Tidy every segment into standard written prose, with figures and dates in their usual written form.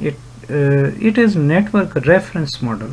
It is Network Reference Model.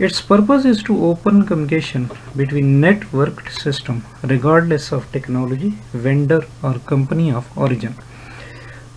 Its purpose is to open communication between networked system regardless of technology, vendor or company of origin.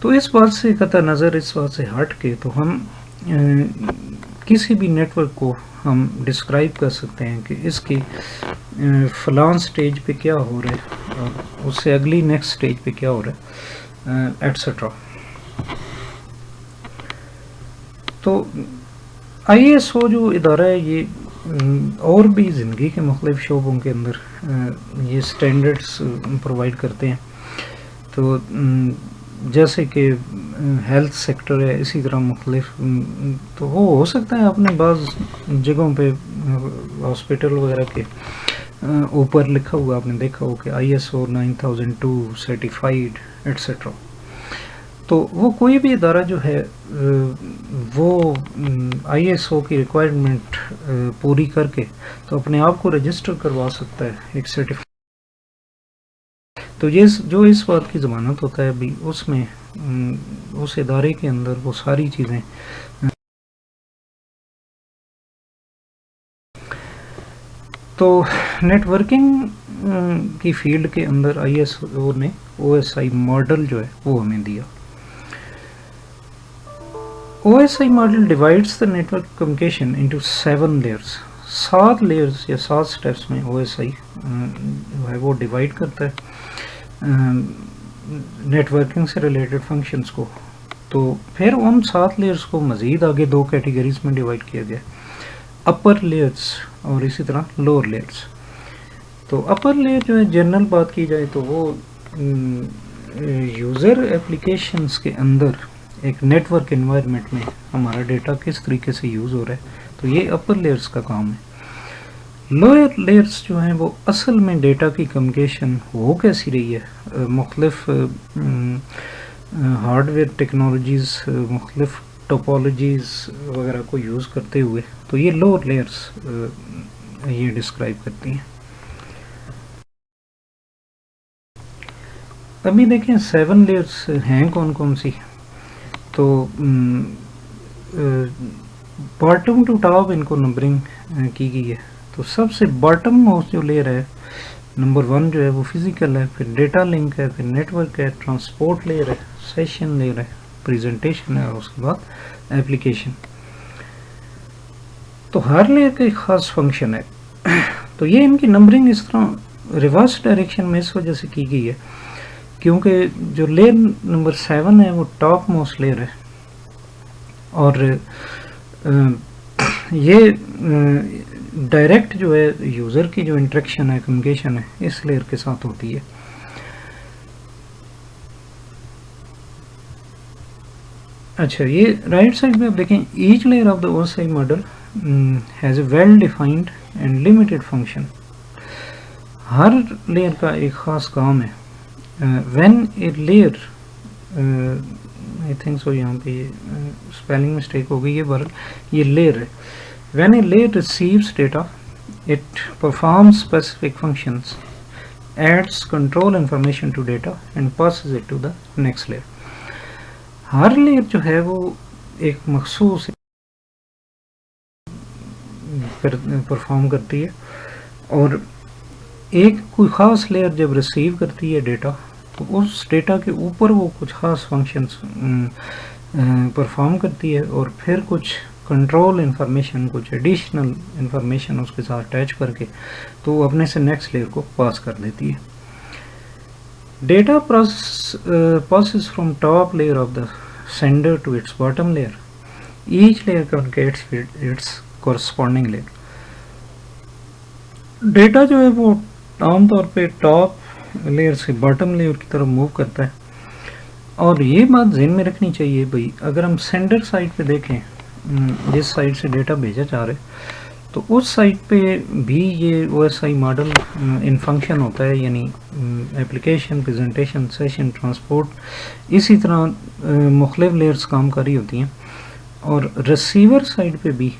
تو اس بات سے قطع نظر، اس بات سے ہٹ کے تو ہم کسی بھی نیٹ ورک کو ہم ڈسکرائب کر سکتے ہیں کہ اس کی فلاں سٹیج پہ کیا ہو رہا ہے اور اس سے اگلی نیکسٹ سٹیج پہ کیا ہو رہا ہے ایٹسٹرا. تو آئی ایس او جو ادارہ ہے یہ اور بھی زندگی کے مختلف شعبوں کے اندر یہ سٹینڈرڈس پرووائڈ کرتے ہیں. تو جیسے کہ ہیلتھ سیکٹر ہے، اسی طرح مختلف تو وہ ہو سکتا ہے اپنے بعض جگہوں پہ ہاسپٹل وغیرہ کے اوپر لکھا ہوا آپ نے دیکھا ہو کہ I S O 9002 certified etcetera. تو وہ کوئی بھی ادارہ جو ہے وہ آئی ایس او کی ریکوائرمنٹ پوری کر کے تو اپنے آپ کو رجسٹر کروا سکتا ہے ایک سرٹیفکیٹ. تو یہ جو اس بات کی ضمانت ہوتا ہے بھی اس میں اس ادارے کے اندر وہ ساری چیزیں. تو نیٹ ورکنگ کی فیلڈ کے اندر آئی ایس او نے او ایس آئی ماڈل جو ہے وہ ہمیں دیا. O S I model divides the network communication into 7 layers. 7 layers یا 7 سٹیپس میں او ایس آئی جو ہے وہ ڈیوائڈ کرتا ہے نیٹ ورکنگ سے ریلیٹڈ فنکشنز کو. تو پھر ان 7 لیئرس کو مزید آگے 2 کیٹیگریز میں ڈیوائڈ کیا گیا، اپر لیئرس اور اسی طرح لوور لیئرس. تو اپر لیئر جو ہے جنرل بات کی جائے تو وہ یوزر اپلیکیشنز کے اندر ایک نیٹ ورک انوائرمنٹ میں ہمارا ڈیٹا کس طریقے سے یوز ہو رہا ہے، تو یہ اپر لیئرس کا کام ہے. لوئر لیئرس جو ہیں وہ اصل میں ڈیٹا کی کمیونیکیشن ہو کیسی رہی ہے مختلف ہارڈ ویئر ٹیکنالوجیز، مختلف ٹوپالوجیز وغیرہ کو یوز کرتے ہوئے، تو یہ لوور لیئرس یہ ڈسکرائب کرتی ہیں. ابھی دیکھیں 7 لیئرس ہیں کون کون سی. تو باٹم ٹو ٹاپ ان کو نمبرنگ کی گئی ہے. تو سب سے باٹم موسٹ جو لیئر ہے نمبر 1 جو ہے وہ فزیکل ہے، پھر ڈیٹا لنک ہے، پھر نیٹ ورک ہے، ٹرانسپورٹ لیئر ہے، سیشن لیئر ہے، پریزنٹیشن ہے، اور اس کے بعد ایپلیکیشن. تو ہر لیئر کا ایک خاص فنکشن ہے. تو یہ ان کی نمبرنگ اس طرح ریورس ڈائریکشن میں اس وجہ سے کی گئی ہے کیونکہ جو لیئر نمبر 7 ہے وہ ٹاپ موسٹ لیئر ہے، اور یہ ڈائریکٹ جو ہے یوزر کی جو انٹریکشن ہے، کمیونیکیشن ہے، اس لیئر کے ساتھ ہوتی ہے. اچھا، یہ رائٹ سائڈ پہ آپ دیکھیں each layer of the O S I model has a well defined and limited function. ہر لیئر کا ایک خاص کام ہے. When a layer I think so یہاں پہ اسپیلنگ مسٹیک ہو گئی ہے، بہرحال یہ لیئر ہے. When a layer receives data it performs specific functions, adds control information to data and passes it to the next layer. ہر لیئر جو ہے وہ ایک مخصوص پرفارم کرتی ہے، اور ایک کوئی خاص لیئر جب ریسیو کرتی ہے ڈیٹا تو اس ڈیٹا کے اوپر وہ کچھ خاص فنکشنز پرفارم کرتی ہے، اور پھر کچھ کنٹرول انفارمیشن، کچھ ایڈیشنل انفارمیشن اس کے ساتھ اٹیچ کر کے تو وہ اپنے سے نیکسٹ لیئر کو پاس کر دیتی ہے. Data passes from top layer of the sender to its bottom layer. Each layer communicates with its corresponding layer. Data جو ہے وہ عام طور پہ ٹاپ لیئر سے باٹم لیئر کی طرف موو کرتا ہے، اور یہ بات ذہن میں رکھنی چاہیے بھائی اگر ہم سینڈر سائڈ پہ دیکھیں جس سائڈ سے ڈیٹا بھیجا جا رہا ہے تو اس سائٹ پہ بھی یہ او S I model in function ہوتا ہے، یعنی ایپلیکیشن، پریزنٹیشن، سیشن، ٹرانسپورٹ، اسی طرح مختلف لیئرز کام کر رہی ہوتی ہیں. اور ریسیور سائڈ پہ بھی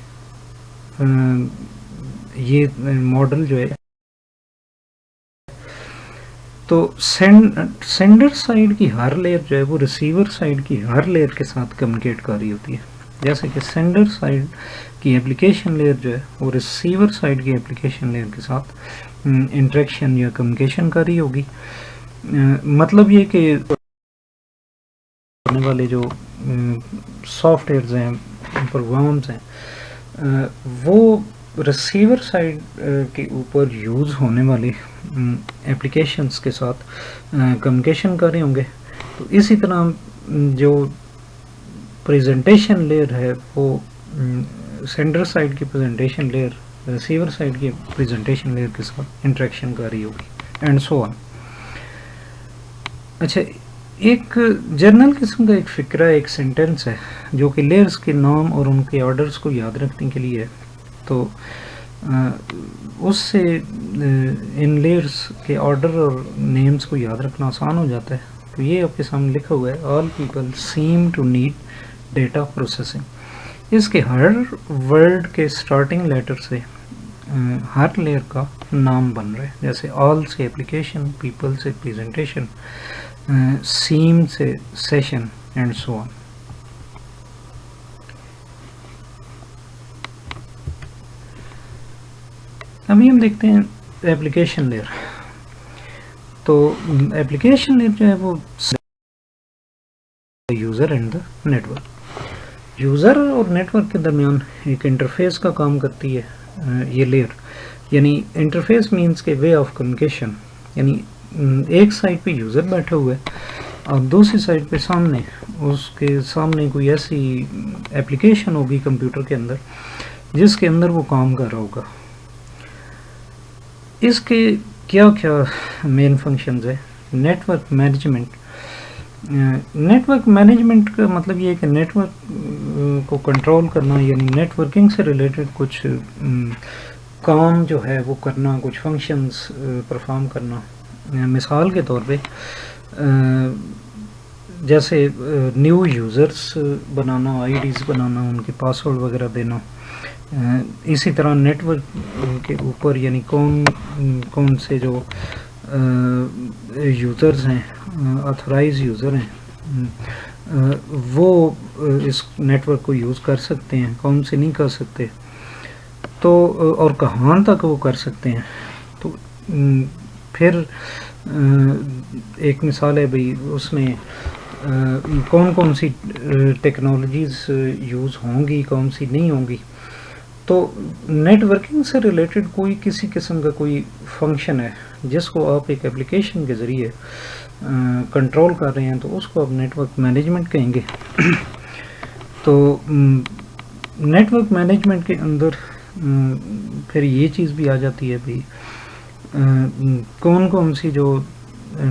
یہ ماڈل جو ہے، تو سینڈر سائڈ کی ہر لیئر جو ہے وہ ریسیور سائڈ کی ہر لیئر کے ساتھ کمیونیکیٹ کر رہی ہوتی ہے. جیسے کہ سینڈر سائڈ کی اپلیکیشن لیئر جو ہے وہ ریسیور سائڈ کی اپلیکیشن لیئر کے ساتھ انٹریکشن یا کمیونیکیشن کر رہی ہوگی. مطلب یہ کہ ہونے والے جو سافٹ ویئرز ہیں پروگرامز ہیں وہ ریسیور سائڈ کے اوپر یوز ہونے والے اپلیکیشنس کے ساتھ کمیونیکیشن کر رہے ہوں گے. تو اسی طرح جو پریزنٹیشن لیئر ہے وہ سینڈر سائڈ کی پریزنٹیشن لیئر ریسیور سائڈ کی پریزنٹیشن لیئر کے ساتھ انٹریکشن کر رہی ہوگی اینڈ سو آن. اچھا ایک جرنل قسم کا ایک فکرہ ایک سینٹینس ہے جو کہ لیئرز کے نام اور ان کے آرڈرز کو یاد رکھنے کے لیے ہے. تو اس سے ان لیئرز کے آرڈر اور نیمز کو یاد رکھنا آسان ہو جاتا ہے. تو یہ آپ کے سامنے لکھا ہوا ہے all people seem to need data processing. اس کے ہر ورڈ کے سٹارٹنگ لیٹر سے ہر لیئر کا نام بن رہا ہے. جیسے آل سے اپلیکیشن، پیپل سے پریزنٹیشن، سیم سے سیشن اینڈ سو آن. ابھی ہم دیکھتے ہیں ایپلیکیشن لیئر. تو ایپلیکیشن لیئر جو ہے وہ user and the network. User اور نیٹورک کے درمیان ایک انٹرفیس کا کام کرتی ہے یہ لیئر. یعنی انٹرفیس مینس کے وے آف کمیونیکیشن. یعنی ایک سائڈ پہ یوزر بیٹھا ہوا ہے اور دوسری سائڈ پہ سامنے اس کے سامنے کوئی ایسی ایپلیکیشن ہوگی کمپیوٹر کے اندر جس کے اندر وہ کام کر رہا ہوگا. اس کے کیا کیا مین فنکشنز ہے؟ Network management. نیٹورک مینجمنٹ کا مطلب یہ ہے کہ نیٹورک کو کنٹرول کرنا، یعنی نیٹ ورکنگ سے ریلیٹڈ کچھ کام جو ہے وہ کرنا، کچھ فنکشنز پرفارم کرنا. مثال کے طور پہ جیسے نیو یوزرس بنانا، آئی ڈیز بنانا، ان کے پاسورڈ وغیرہ دینا. اسی طرح نیٹ ورک کے اوپر یعنی کون سے جو یوزرز ہیں، آتھورائز یوزر ہیں، وہ اس نیٹ ورک کو یوز کر سکتے ہیں، کون سے نہیں کر سکتے، تو اور کہاں تک وہ کر سکتے ہیں. تو پھر ایک مثال ہے بھئی اس میں کون سی ٹیکنالوجیز یوز ہوں گی، کون سی نہیں ہوں گی. تو نیٹ ورکنگ سے ریلیٹڈ کوئی کسی قسم کا کوئی فنکشن ہے جس کو آپ ایک اپلیکیشن کے ذریعے کنٹرول کر رہے ہیں تو اس کو آپ نیٹ ورک مینجمنٹ کہیں گے. تو نیٹ ورک مینجمنٹ کے اندر پھر یہ چیز بھی آ جاتی ہے بھی کون سی جو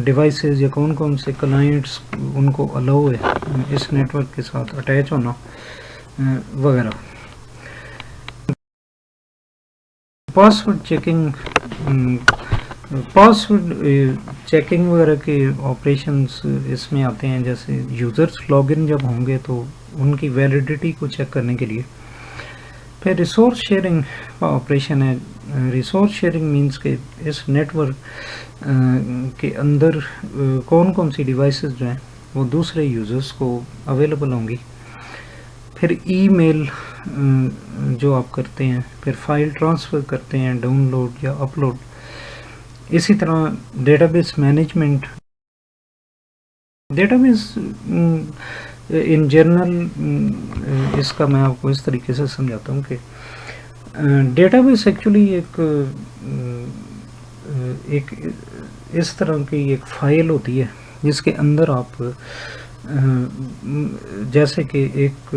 ڈیوائسز یا کون سے کلائنٹس ان کو الاؤ ہے اس نیٹ ورک کے ساتھ اٹیچ ہونا وغیرہ. پاسورڈ چیکنگ وغیرہ کے آپریشنس اس میں آتے ہیں. جیسے یوزرس لاگ ان جب ہوں گے تو ان کی ویلیڈیٹی کو چیک کرنے کے لیے. پھر ریسورس شیئرنگ کا آپریشن ہے. ریسورس شیئرنگ مینس کہ اس نیٹ ورک کے اندر کون سی ڈیوائسز جو ہیں وہ دوسرے یوزرس کو اویلیبل ہوں گی. پھر ای میل جو آپ کرتے ہیں، پھر فائل ٹرانسفر کرتے ہیں، ڈاؤن لوڈ یا اپلوڈ. اسی طرح database management. Database in general اس کا میں آپ کو اس طریقے سے سمجھاتا ہوں کہ ڈیٹا بیس ایکچولی ایک اس طرح کی ایک فائل ہوتی ہے جس کے اندر آپ جیسے کہ ایک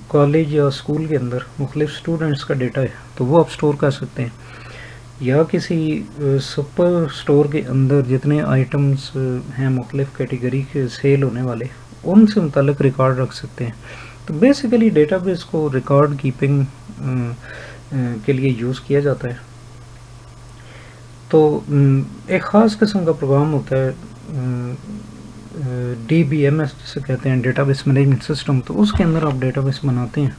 کالج یا اسکول کے اندر مختلف اسٹوڈنٹس کا ڈیٹا ہے تو وہ آپ سٹور کر سکتے ہیں، یا کسی سپر اسٹور کے اندر جتنے آئٹمس ہیں مختلف کیٹیگری کے سیل ہونے والے ان سے متعلق ریکارڈ رکھ سکتے ہیں. تو بیسیکلی ڈیٹا بیس کو ریکارڈ کیپنگ کے لیے یوز کیا جاتا ہے. تو ایک خاص قسم کا پروگرام ہوتا ہے ڈی بی ایم ایس جسے کہتے ہیں، ڈیٹا بیس مینجمنٹ سسٹم. تو اس کے اندر آپ ڈیٹا بیس بناتے ہیں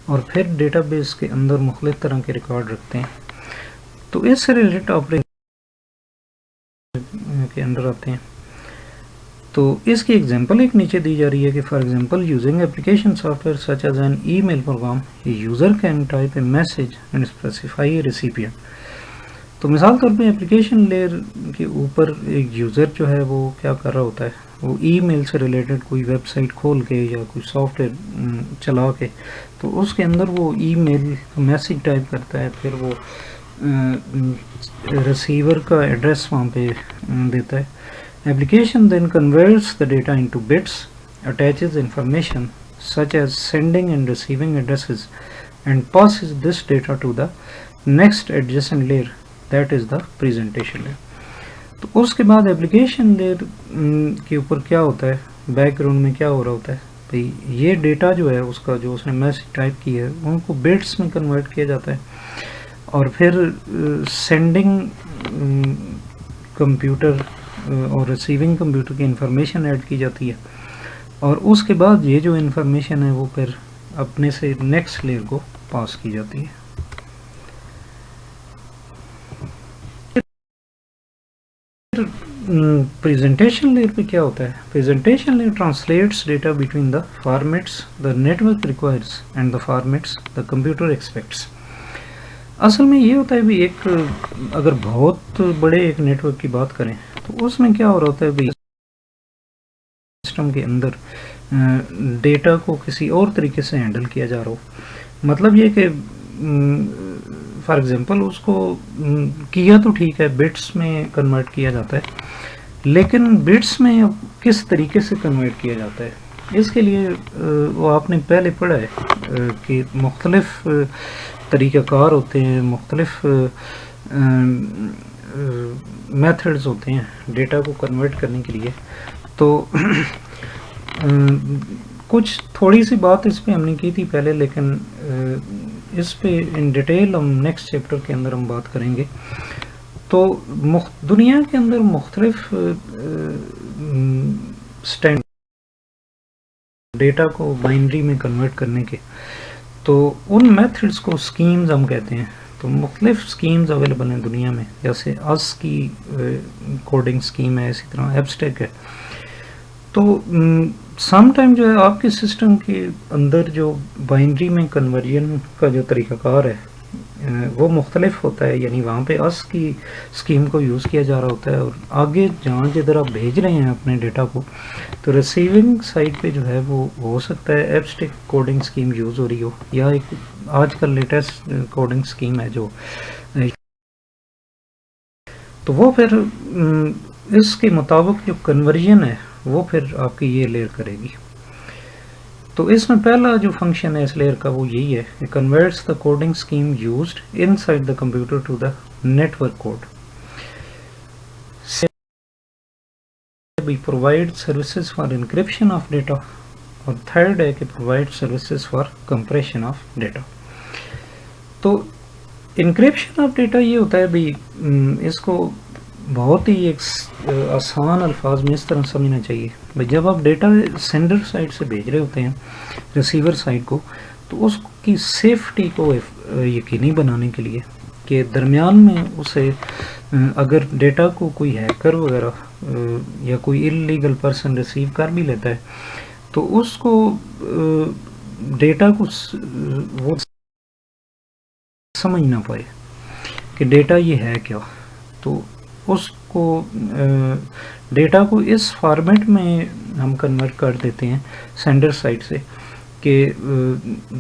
اور پھر ڈیٹا بیس کے اندر مختلف طرح کے ریکارڈ رکھتے ہیں. تو اس سے ریلیٹڈ آپریشن کے اندر آتے ہیں. تو اس کی ایگزامپل ایک نیچے دی جا رہی ہے کہ for example using application software such as an email program user can type a message and specify a recipient. تو مثال طور پہ اپلیکیشن لیئر کے اوپر ایک یوزر جو ہے وہ کیا کر رہا ہوتا ہے، وہ ای میل سے ریلیٹڈ کوئی ویب سائٹ کھول کے یا کوئی سافٹ ویئر چلا کے تو اس کے اندر وہ ای میل میسیج ٹائپ کرتا ہے، پھر وہ ریسیور کا ایڈریس وہاں پہ دیتا ہے. Application then converts the data into bits, attaches information such as sending and receiving addresses and passes this data to the next adjacent layer, that is the presentation layer. تو اس کے بعد application layer کے اوپر کیا ہوتا ہے، back ground میں کیا ہو رہا ہوتا ہے بھئی، یہ ڈیٹا جو ہے اس کا جو اس نے میسج ٹائپ کی ہے ان کو بٹس میں کنورٹ کیا جاتا ہے، اور پھر سینڈنگ کمپیوٹر اور ریسیونگ کمپیوٹر کی انفارمیشن ایڈ کی جاتی ہے، اور اس کے بعد یہ جو انفارمیشن ہے وہ پھر اپنے سے نیکسٹ لیئر کو پاس کی جاتی ہے. پریزنٹیشن لیئر پہ کیا ہوتا ہے، presentation layer translates data between the formats the network requires and the formats the computer expects. اصل میں یہ ہوتا ہے بھی ایک اگر بہت بڑے ایک نیٹورک کی بات کریں تو اس میں کیا ہو رہا ہوتا ہے بھی سسٹم کے اندر ڈیٹا کو کسی اور طریقے سے ہینڈل کیا جا رہا ہو. مطلب یہ کہ فار ایگزامپل اس کو کیا تو ٹھیک ہے بٹس میں کنورٹ کیا جاتا ہے، لیکن بٹس میں کس طریقے سے کنورٹ کیا جاتا ہے، اس کے لیے وہ آپ نے پہلے پڑھا ہے کہ مختلف طریقہ کار ہوتے ہیں، مختلف میتھڈز ہوتے ہیں ڈیٹا کو کنورٹ کرنے کے لیے. تو کچھ تھوڑی سی بات اس پہ ہم نے کی تھی پہلے، لیکن اس پہ ان ڈیٹیل ہم نیکسٹ چیپٹر کے اندر ہم بات کریں گے. تو دنیا کے اندر مختلف اسٹینڈرڈ ڈیٹا کو بائنری میں کنورٹ کرنے کے، تو ان میتھڈس کو سکیمز ہم کہتے ہیں. تو مختلف سکیمز اویلیبل ہیں دنیا میں، جیسے اس کی کوڈنگ سکیم ہے، اسی طرح ایبسٹیک ہے. تو سم ٹائم جو ہے آپ کے سسٹم کے اندر جو بائنری میں کنورژن کا جو طریقہ کار ہے وہ مختلف ہوتا ہے، یعنی وہاں پہ اس کی سکیم کو یوز کیا جا رہا ہوتا ہے، اور آگے جہاں جدھر آپ بھیج رہے ہیں اپنے ڈیٹا کو تو ریسیونگ سائٹ پہ جو ہے وہ ہو سکتا ہے ایبسٹیک کوڈنگ سکیم یوز ہو رہی ہو، یا ایک آج کل لیٹسٹ کوڈنگ سکیم ہے جو، تو وہ پھر اس کے مطابق جو کنورژن ہے وہ پھر آپ کی یہ لیئر کرے گی. تو اس میں پہلا جو فنکشن ہے اس لیئر کا وہ یہی ہے کہ converts the coding scheme used inside the computer to the network code. Provide services for encryption of data, اور تھرڈ ہے کہ provide services for compression of data. تو انکرپشن آف ڈیٹا یہ ہوتا ہے بھی اس کو بہت ہی ایک آسان الفاظ میں اس طرح سمجھنا چاہیے بھائی، جب آپ ڈیٹا سینڈر سائٹ سے بھیج رہے ہوتے ہیں ریسیور سائٹ کو، تو اس کی سیفٹی کو یقینی بنانے کے لیے کہ درمیان میں اسے اگر ڈیٹا کو کوئی ہیکر وغیرہ یا کوئی انلیگل پرسن ریسیو کر بھی لیتا ہے تو اس کو ڈیٹا کو وہ سمجھ نہ پائے کہ ڈیٹا یہ ہے کیا. تو اس کو ڈیٹا کو اس فارمیٹ میں ہم کنورٹ کر دیتے ہیں سینڈر سائٹ سے کہ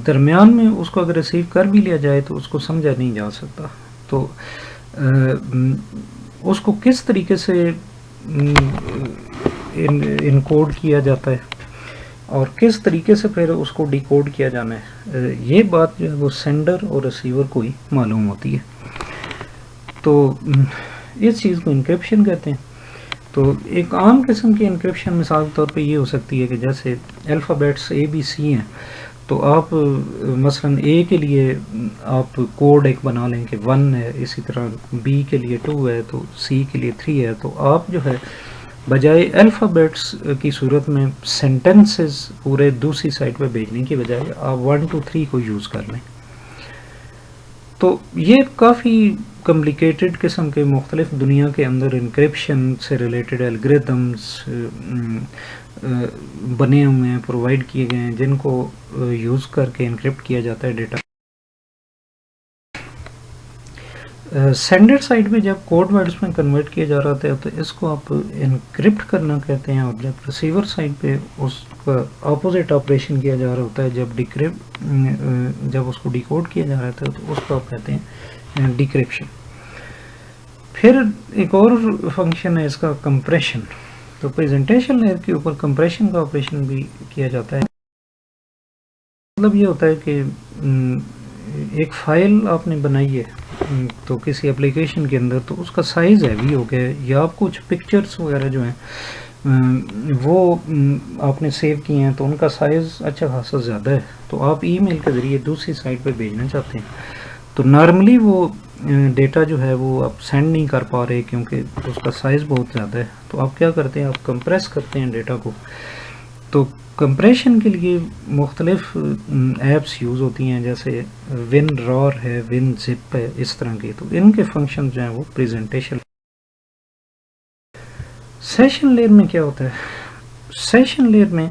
درمیان میں اس کو اگر ریسیو کر بھی لیا جائے تو اس کو سمجھا نہیں جا سکتا. تو اس کو کس طریقے سے انکوڈ کیا جاتا ہے اور کس طریقے سے پھر اس کو ڈیکوڈ کیا جانا ہے، یہ بات جو ہے وہ سینڈر اور ریسیور کو ہی معلوم ہوتی ہے. تو اس چیز کو انکرپشن کہتے ہیں. تو ایک عام قسم کی انکرپشن مثال کے طور پہ یہ ہو سکتی ہے کہ جیسے الفابیٹس اے بی سی ہیں، تو آپ مثلا اے کے لیے آپ کوڈ ایک بنا لیں کہ 1 ہے، اسی طرح بی کے لیے 2 ہے، تو سی کے لیے 3 ہے. تو آپ جو ہے بجائے الفابیٹس کی صورت میں سینٹنسز پورے دوسری سائٹ پہ بھیجنے کی بجائے آپ 1 2 3 کو یوز کر لیں. تو یہ کافی کمپلیکیٹڈ قسم کے مختلف دنیا کے اندر انکرپشن سے ریلیٹڈ الگریدمز بنے ہوئے ہیں، پرووائڈ کیے گئے ہیں، جن کو یوز کر کے انکرپٹ کیا جاتا ہے ڈیٹا. سینڈر سائڈ پہ جب کوڈ ورڈز میں کنورٹ کیا جا رہا تھا تو اس کو آپ انکرپٹ کرنا کہتے ہیں، اور جب ریسیور سائڈ پہ اس کا اپوزٹ آپریشن کیا جا رہا ہوتا ہے، جب اس کو ڈیکوڈ کیا جا رہا تھا تو اس کو آپ کہتے ہیں ڈیکرپشن۔ پھر ایک اور فنکشن ہے اس کا کمپریشن، تو پریزنٹیشن لیئر کے اوپر کمپریشن کا آپریشن بھی کیا جاتا ہے۔ مطلب یہ ہوتا ہے کہ ایک فائل آپ نے بنائی ہے تو کسی اپلیکیشن کے اندر، تو اس کا سائز ہیوی ہو گیا ہے، یا آپ کچھ پکچرز وغیرہ جو ہیں وہ آپ نے سیو کیے ہیں تو ان کا سائز اچھا خاصا زیادہ ہے، تو آپ ای میل کے ذریعے دوسری سائٹ پہ بھیجنا چاہتے ہیں، تو نارملی وہ ڈیٹا جو ہے وہ آپ سینڈ نہیں کر پا رہے کیونکہ اس کا سائز بہت زیادہ ہے، تو آپ کیا کرتے ہیں، آپ کمپریس کرتے ہیں ڈیٹا کو۔ تو کمپریشن کے لیے مختلف ایپس یوز ہوتی ہیں، جیسے ون رار ہے، ون زپ ہے، اس طرح کی، تو ان کے فنکشن جو ہیں وہ پریزنٹیشن۔ سیشن لیئر میں کیا ہوتا ہے، سیشن لیئر میں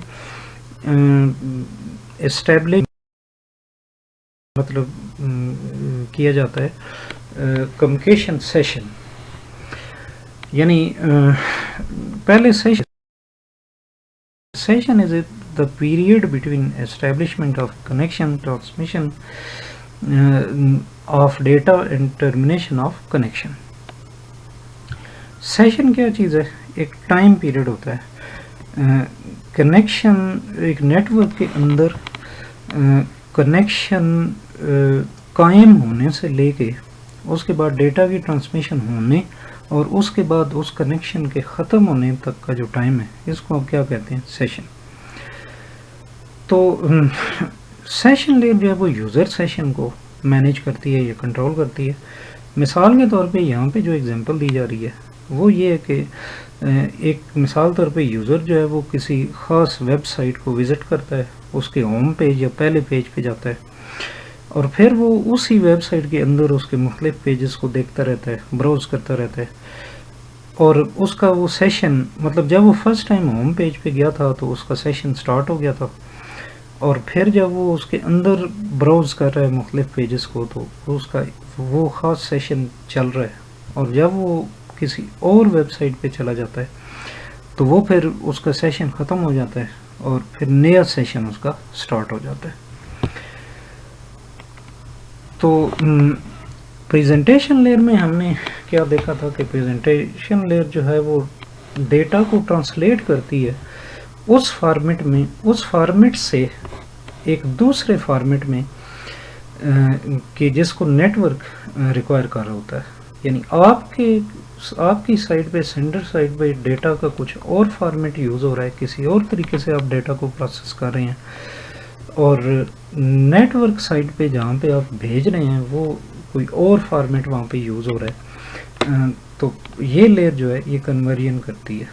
اسٹیبلش مطلب کیا جاتا ہے کمیونیکیشن سیشن، یعنی پہلے session is the period between establishment of connection, transmission of data and termination of connection. Session کیا چیز ہے، ایک ٹائم پیریڈ ہوتا ہے، کنیکشن ایک نیٹ ورک کے اندر کنیکشن قائم ہونے سے لے کے اس کے بعد ڈیٹا کی ٹرانسمیشن ہونے اور اس کے بعد اس کنیکشن کے ختم ہونے تک کا جو ٹائم ہے، اس کو آپ کیا کہتے ہیں، سیشن۔ تو سیشن لیئر جو ہے وہ یوزر سیشن کو مینیج کرتی ہے یا کنٹرول کرتی ہے۔ مثال کے طور پہ یہاں پہ جو ایگزامپل دی جا رہی ہے وہ یہ ہے کہ ایک مثال طور پہ یوزر جو ہے وہ کسی خاص ویب سائٹ کو وزٹ کرتا ہے، اس کے ہوم پیج یا پہلے پیج پہ جاتا ہے، اور پھر وہ اسی ویب سائٹ کے اندر اس کے مختلف پیجز کو دیکھتا رہتا ہے، براؤز کرتا رہتا ہے، اور اس کا وہ سیشن، مطلب جب وہ فرسٹ ٹائم ہوم پیج پہ گیا تھا تو اس کا سیشن سٹارٹ ہو گیا تھا، اور پھر جب وہ اس کے اندر براؤز کر رہا ہے مختلف پیجز کو تو اس کا وہ خاص سیشن چل رہا ہے، اور جب وہ کسی اور ویب سائٹ پہ چلا جاتا ہے تو وہ پھر اس کا سیشن ختم ہو جاتا ہے اور پھر نیا سیشن اس کا سٹارٹ ہو جاتا ہے۔ تو پریزنٹیشن لیئر میں ہم نے کیا دیکھا تھا کہ پریزنٹیشن لیئر جو ہے وہ ڈیٹا کو ٹرانسلیٹ کرتی ہے اس فارمیٹ سے ایک دوسرے فارمیٹ میں کہ جس کو نیٹ ورک ریکوائر کر رہا ہوتا ہے، یعنی آپ کی سائٹ پہ، سینڈر سائٹ پہ ڈیٹا کا کچھ اور فارمیٹ یوز ہو رہا ہے، کسی اور طریقے سے آپ ڈیٹا کو پروسیس کر رہے ہیں، اور نیٹ ورک سائٹ پہ جہاں پہ آپ بھیج رہے ہیں وہ کوئی اور فارمیٹ وہاں پہ یوز ہو رہا ہے، تو یہ لیئر جو ہے یہ کنورژن کرتی ہے،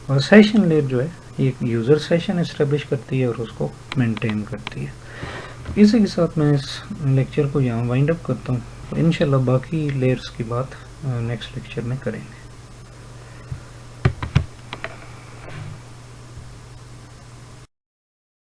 اور سیشن لیئر جو ہے یہ یوزر سیشن اسٹیبلش کرتی ہے اور اس کو مینٹین کرتی ہے۔ اسی کے ساتھ میں اس لیکچر کو یہاں وائنڈ اپ کرتا ہوں، انشاءاللہ باقی لیئرز کی بات نیکسٹ لیکچر میں کریں گے۔